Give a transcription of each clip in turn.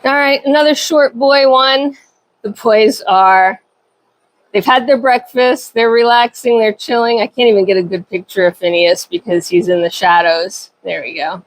All right, another short boy one. The boys they've had their breakfast, they're relaxing, they're chilling. I can't even get a good picture of Phineas because he's in the shadows. There we go.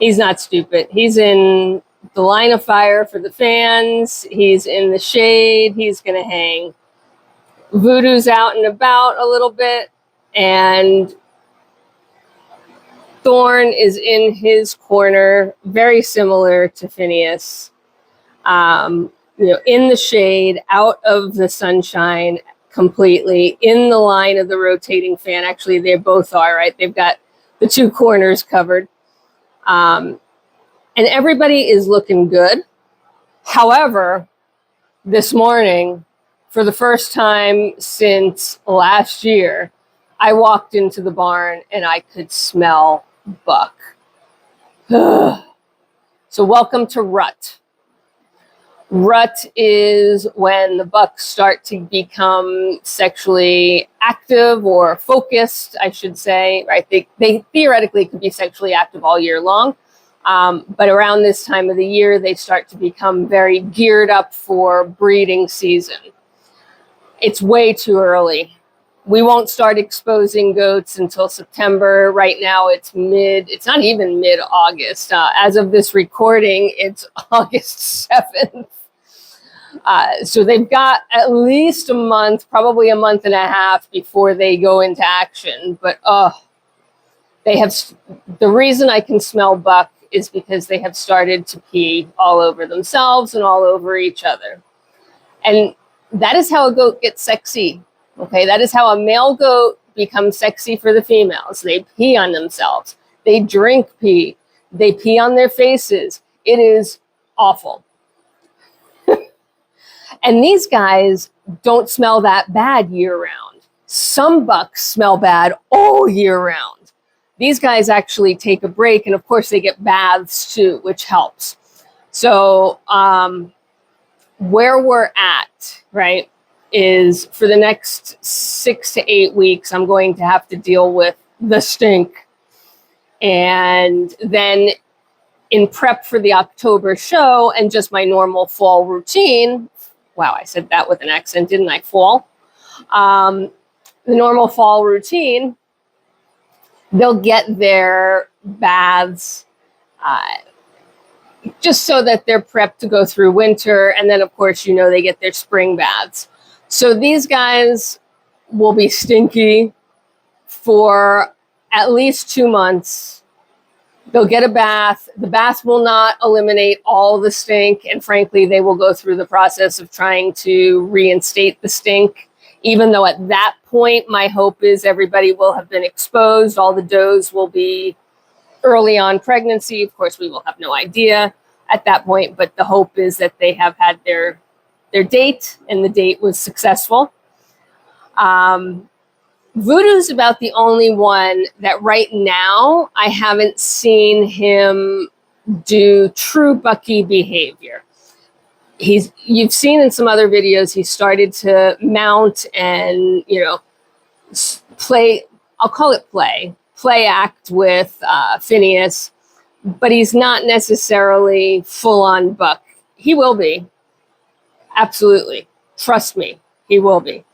He's not stupid. He's in the line of fire for the fans. He's in the shade. He's going to hang. Voodoo's out and about a little bit, and Thorn is in his corner, very similar to Phineas. In the shade, out of the sunshine completely, in the line of the rotating fan. Actually, they both are, right? They've got the two corners covered. And everybody is looking good. However, this morning, for the first time since last year, I walked into the barn and I could smell buck. So welcome to rut. Rut is when the bucks start to become sexually active or focused, I should say, right? They theoretically could be sexually active all year long. But around this time of the year, they start to become very geared up for breeding season. It's way too early. We won't start exposing goats until September. Right now, it's not even mid-August. As of this recording, it's August 7th. So they've got at least a month, probably a month and a half before they go into action. But the reason I can smell buck is because they have started to pee all over themselves and all over each other. And that is how a goat gets sexy. Okay, that is how a male goat becomes sexy for the females. They pee on themselves. They drink pee. They pee on their faces. It is awful. And these guys don't smell that bad year round. Some bucks smell bad all year round. These guys actually take a break, and of course they get baths too, which helps. So where we're at, right, is for the next 6 to 8 weeks, I'm going to have to deal with the stink. And then in prep for the October show and just my normal fall routine, wow, I said that with an accent, didn't I? Fall. The normal fall routine, they'll get their baths just so that they're prepped to go through winter. And then, of course, they get their spring baths. So these guys will be stinky for at least 2 months. They'll get a bath. The bath will not eliminate all the stink. And frankly, they will go through the process of trying to reinstate the stink. Even though at that point, my hope is everybody will have been exposed. All the does will be early on pregnancy. Of course, we will have no idea at that point. But the hope is that they have had their date and the date was successful. Voodoo's about the only one that right now I haven't seen him do true Bucky behavior. You've seen in some other videos, he started to mount and, play, I'll call it play act with Phineas, but he's not necessarily full on buck. He will be. Absolutely. Trust me, he will be.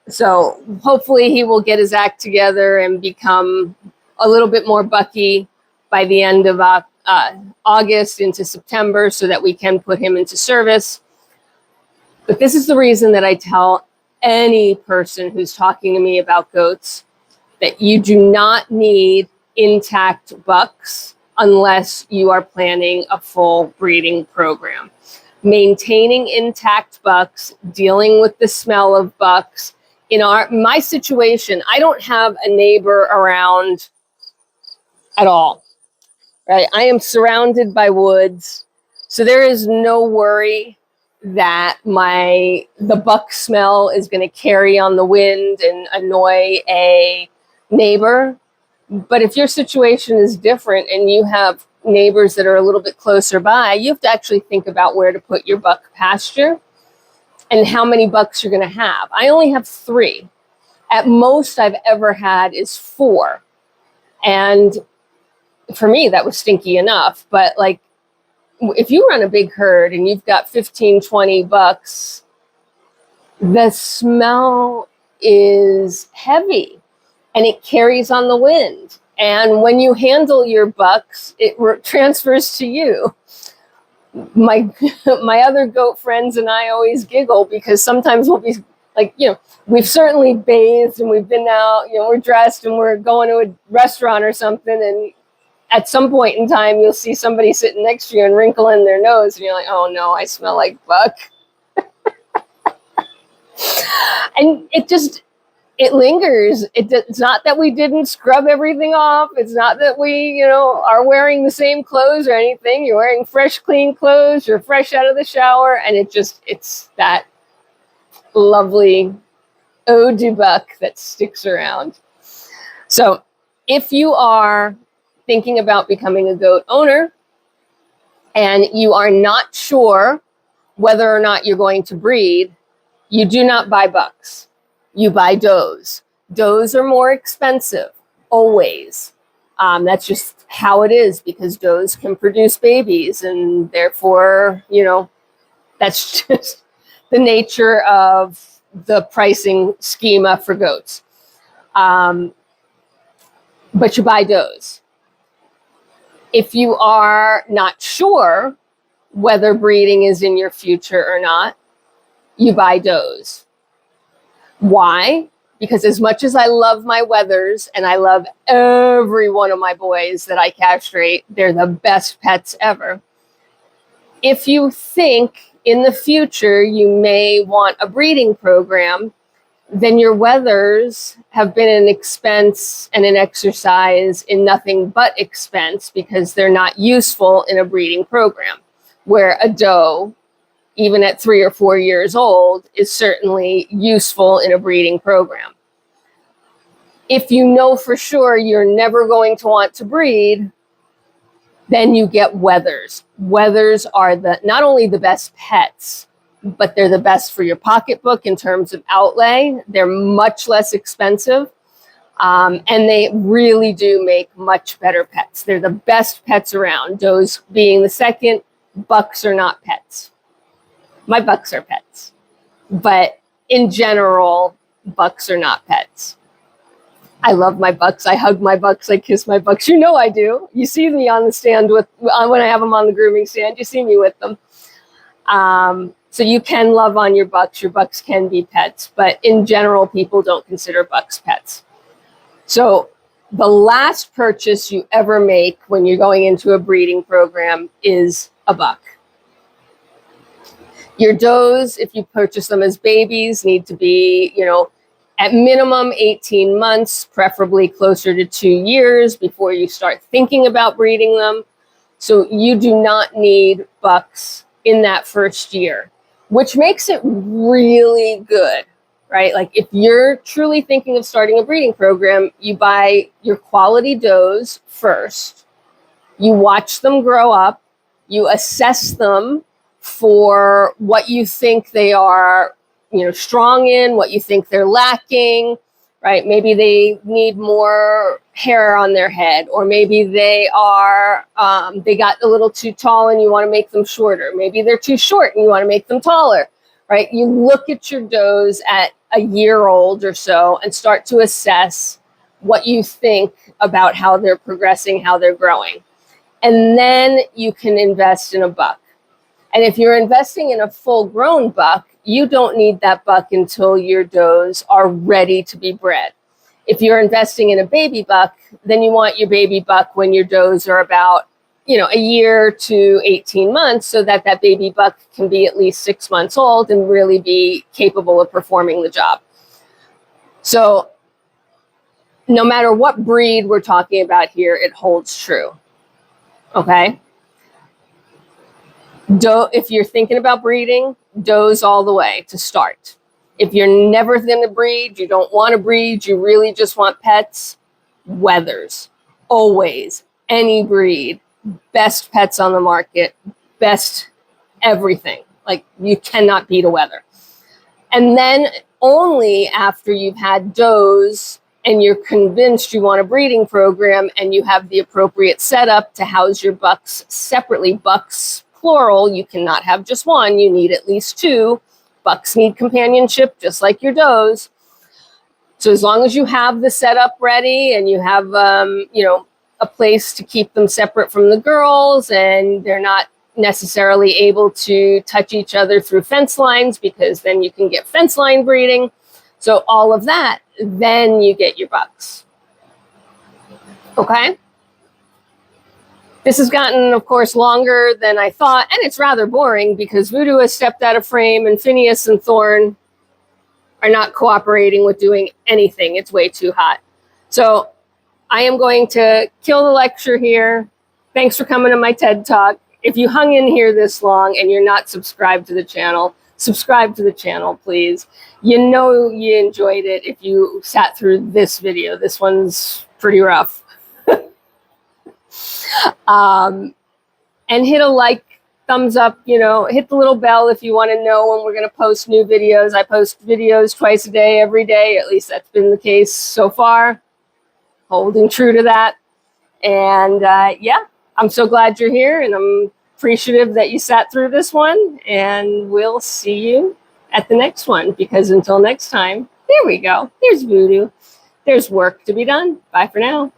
So hopefully he will get his act together and become a little bit more bucky by the end of August into September so that we can put him into service. But this is the reason that I tell any person who's talking to me about goats that you do not need intact bucks unless you are planning a full breeding program. Maintaining intact bucks, dealing with the smell of bucks. In my situation, I don't have a neighbor around at all, right? I am surrounded by woods, so there is no worry that the buck smell is going to carry on the wind and annoy a neighbor. But if your situation is different and you have neighbors that are a little bit closer by, you have to actually think about where to put your buck pasture and how many bucks you're going to have. I only have 3. At most I've ever had is 4. And for me, that was stinky enough. But like, if you run a big herd and you've got 15, 20 bucks, the smell is heavy and it carries on the wind. And when you handle your bucks, it transfers to you. My other goat friends and I always giggle because sometimes we'll be like, we've certainly bathed and we've been out, we're dressed and we're going to a restaurant or something, and at some point in time, you'll see somebody sitting next to you and wrinkling their nose, and you're like, oh no, I smell like buck. And it lingers. It's not that we didn't scrub everything off. It's not that we, are wearing the same clothes or anything. You're wearing fresh, clean clothes. You're fresh out of the shower. And it's that lovely eau de buck that sticks around. So if you are thinking about becoming a goat owner and you are not sure whether or not you're going to breed, you do not buy bucks. You buy does. Does are more expensive, always. That's just how it is, because does can produce babies, and therefore, that's just the nature of the pricing schema for goats. But you buy does. If you are not sure whether breeding is in your future or not, you buy does. Why? Because as much as I love my wethers and I love every one of my boys that I castrate, they're the best pets ever. If you think in the future you may want a breeding program, then your wethers have been an expense and an exercise in nothing but expense, because they're not useful in a breeding program, where a doe, even at 3 or 4 years old, is certainly useful in a breeding program. If you know for sure you're never going to want to breed, then you get wethers. Wethers are not only the best pets, but they're the best for your pocketbook in terms of outlay. They're much less expensive, and they really do make much better pets. They're the best pets around, does being the second. Bucks are not pets. My bucks are pets, but in general, bucks are not pets. I love my bucks. I hug my bucks. I kiss my bucks. I do. You see me on the stand when I have them on the grooming stand. You see me with them. So you can love on your bucks. Your bucks can be pets, but in general, people don't consider bucks pets. So the last purchase you ever make when you're going into a breeding program is a buck. Your does, if you purchase them as babies, need to be, at minimum 18 months, preferably closer to 2 years before you start thinking about breeding them. So you do not need bucks in that first year, which makes it really good, right? Like if you're truly thinking of starting a breeding program, you buy your quality does first. You watch them grow up. You assess them for what you think they are, strong in, what you think they're lacking, right? Maybe they need more hair on their head, or maybe they got a little too tall and you want to make them shorter. Maybe they're too short and you want to make them taller, right? You look at your does at a year old or so and start to assess what you think about how they're progressing, how they're growing. And then you can invest in a buck. And if you're investing in a full-grown buck, you don't need that buck until your does are ready to be bred. If you're investing in a baby buck, then you want your baby buck when your does are about, a year to 18 months, so that baby buck can be at least 6 months old and really be capable of performing the job. So no matter what breed we're talking about here, it holds true. Okay? If you're thinking about breeding, does all the way to start. If you're never going to breed, you don't want to breed, you really just want pets, wethers. Always. Any breed. Best pets on the market. Best everything. Like, you cannot beat a wether. And then only after you've had does and you're convinced you want a breeding program and you have the appropriate setup to house your bucks separately, bucks plural, you cannot have just one, you need at least two. Bucks need companionship just like your does. So as long as you have the setup ready and you have, you know, a place to keep them separate from the girls, and they're not necessarily able to touch each other through fence lines, because then you can get fence line breeding. So all of that, then you get your bucks. Okay? This has gotten, of course, longer than I thought, and it's rather boring because Voodoo has stepped out of frame and Phineas and Thorn are not cooperating with doing anything. It's way too hot. So I am going to kill the lecture here. Thanks for coming to my TED Talk. If you hung in here this long and you're not subscribed to the channel, subscribe to the channel, please. You know you enjoyed it if you sat through this video. This one's pretty rough. And hit a like, thumbs up, you know, hit the little bell if you want to know when we're going to post new videos. I post videos twice a day, every day. At least that's been the case so far. Holding true to that. And yeah, I'm so glad you're here, and I'm appreciative that you sat through this one, and we'll see you at the next one, because until next time, there we go. There's Voodoo. There's work to be done. Bye for now.